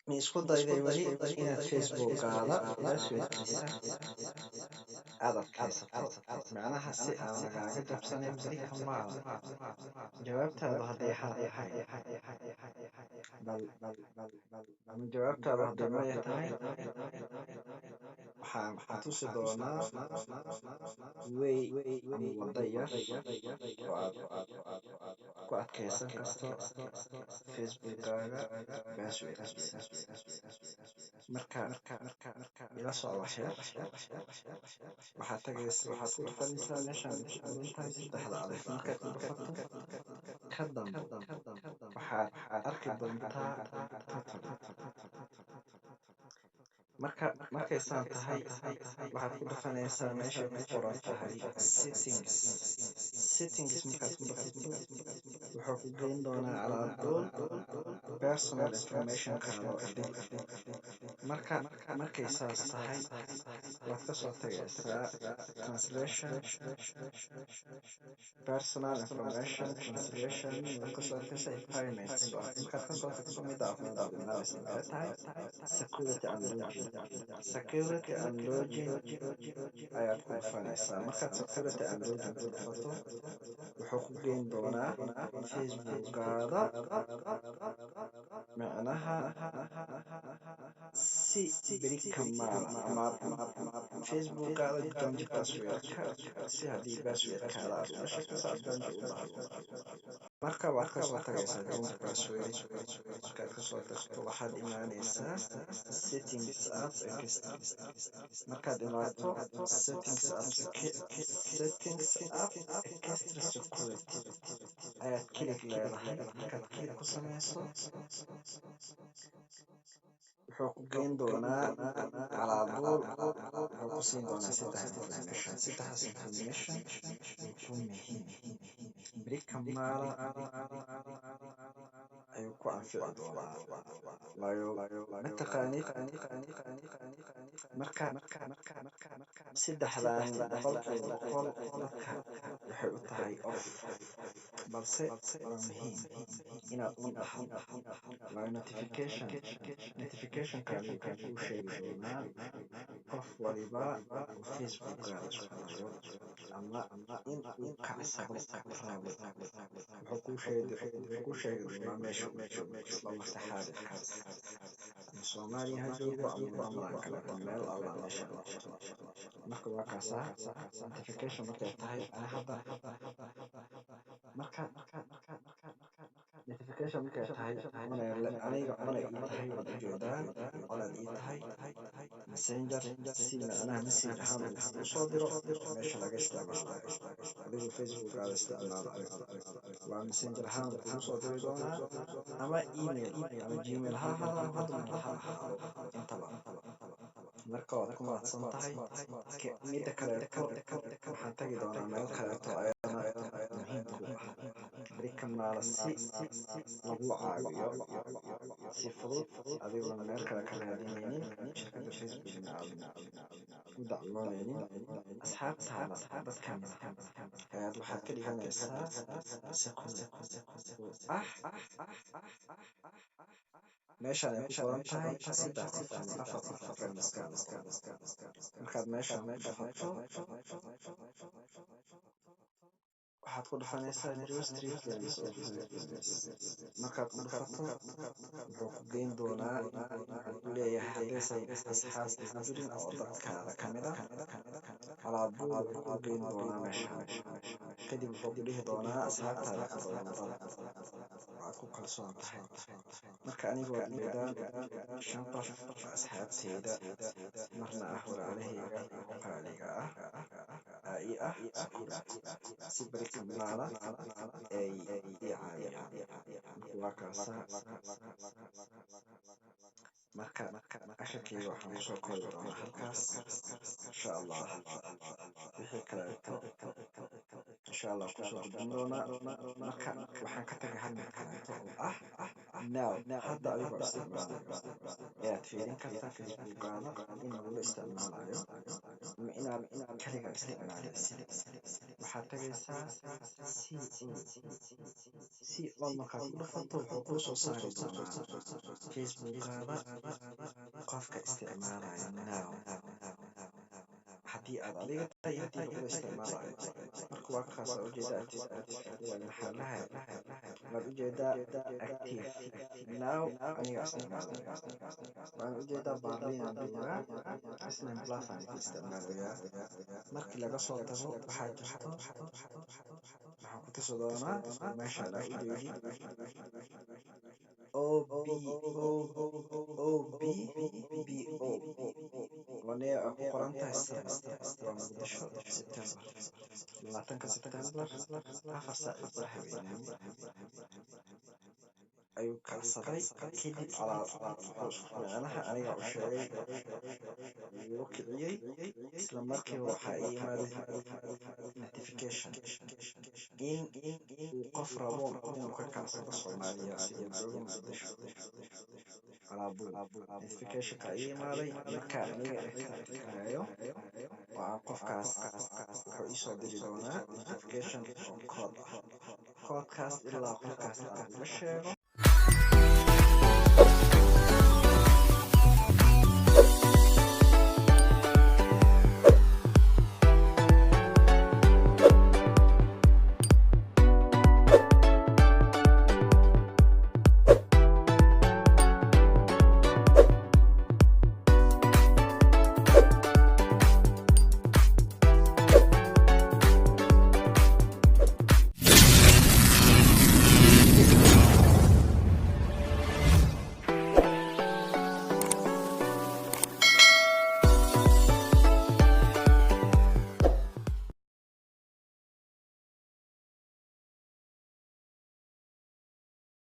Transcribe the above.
ma isku dayday weli inaad facebookaada passwordkiisa aad adkaysato macnaha si aan lagaaga jabsanin beri ka maalin jawaabtaadu hadday haa tahay ama jawaabtaadu hadday maya tahay waxaan ku tusi doonaa way ama wada yar oo aad ku adkaysan karto facebookkaaga passwordkiisa marka ila soco wax yar waxaad ku dhufanaysaa meeshaan ku qoran tahay saddexda alif markaad ku dhufato ka dambe waxaad arki doontaa markaysaan tahay waxaad ku dhufanaysaa meeshay ku qoran tahay settings markaad ku dhufato wuxuu ku geyn doonaa calaadoon personal informationkaada oo idin markay saas tahay waad kasoo tagaysaa cancellation personal information cancellation waad kasoo tagaysaa payments markaad kasoo tagto midda afraad aad imaanaysa maxay tahay security and login ayaad ku dhufanaysaa markaad security and login ku dhufato wuxuu ku geyn doonaa facebookaada macnaha si beri ka maalin ama facebookaada janji passwordka si haddii passwordkaada aad ula sheegayso aad janji u dhahdo marka waad kasoo tagaysaa janji password markaad kasoo tagto waxaad imaanaysaa settings apps markaad imaato settings app extra security ayaad kilig leedahay markaad kilig ku sameyso wuxuu ku geyn doonaa calaadool wuxuu ku siin doonaa saddexdaas information ku muhiim beri ka maalin ayuu ku anfici doonaa waayo mataqaanid marka saddexdan boqolkiiba boqol dadka waxay u tahay off balse waa muhiim inaad u dhahdo waayo notificationkaadu wuxuu kuu sheegi doonaa qof waliba uu facebookaada isku dayo ama in uu kacsado rabo wuxuu kuu sheegi doonaa meesha masaxaad ama soomaaliya ha joogo ama maamlaan kaleeto meel alla meesha marka waa kaasaa notification markay tahay hadda notification markay tahay aniga codad ii tahay waad ujeedaa codad ii tahay messenger si macnaha message ahaan uu soo diro meesha laga isticmaalo adigu facebookaada isticmaalo waa messenger ahaan kugu soo diri doonaa ama email ama gmail ha ahaado ama hotmail ha ahaado intaba marka waad ku mahadsan tahay midda kaleeto waxaan tagi doonaa meel kaleeto ayadana muhiim ku ah beri ka maalin si lagu caawiyo si fudud adigoon meel kale ka raadinaynin shirkadda facebookna aadan u dacwoonaynin asxaabtaada dad ka mid ayaad waxaad ka dhiganaysaa meeshaan ay ku qoran tahay saddex qof ama afar qof friendskaada markaad meeshaan ku dhufato waxaad ku dhufanaysaa just replace of replace markaad ku dhufato wuxuu ku geyn doonaa wuxuu ku leeyahay haddaysan asxaab ugu jirin oo dadkaada ka mid ah calaabuul wuxuu ku geyn doonaa meeshaan kadib wuxuu ku dhihi doonaa asxaabtaada cadoomadada waxaad ku kalsoon tahay marka anigoo jeedaan 5 qof asxaabteyda marna ah walaalahayga oo qaaliga ah ii ah si beri ka maalin ay ii caawiyaan waa kaasaa marka casharkeyga waxaan kusoo koobi doonaa halkaas insha allah wixii kaleeto insha allah kusoo gudbin doonaa marka waxaan ka tagay hal mid kaleeto oo ah now hadda adigoo isticmaalaya ayaad fiirin kartaa facebookaada in lagula isticmaalayo ama inaad kaligaa isticmaalaysid. waxaad tagaysaa co markaad ku dhufato wuxuu kuu soo saari doonaa facebookaada qofka isticmaalaya now haddii aad adiga tahay haddii lagula isticmaalayo. marka waa kaasa ujeedaa maxaa lahay waad ujeedaa active now aniga isticmaalaya. waan ujeedaa baarliyan joogaa isnan plus aan ku isticmaalayaa. markii laga soo tago waxaa jirto waxaan ku tusi doonaa meeshaan aa ujeedi OBBO wanee aa ku qoran tahay waa muqdisho September 20 September 4 saac iyo bar habeenimo ayuu kacsaday. kadib macnaha aniga u sheegay wuu kiciyey isla markiiba waxaa ii imaaday notification in uu qof rabo inuu ka kacsado Soomaaliya asigoo jooga muqdisho. notificationka ii imaaday marka aniga fikirayo oo aan qofkaas wuxuu ii soo diri doonaa notification oo code ah. coodkaas ilaa qofkaas aan ula sheego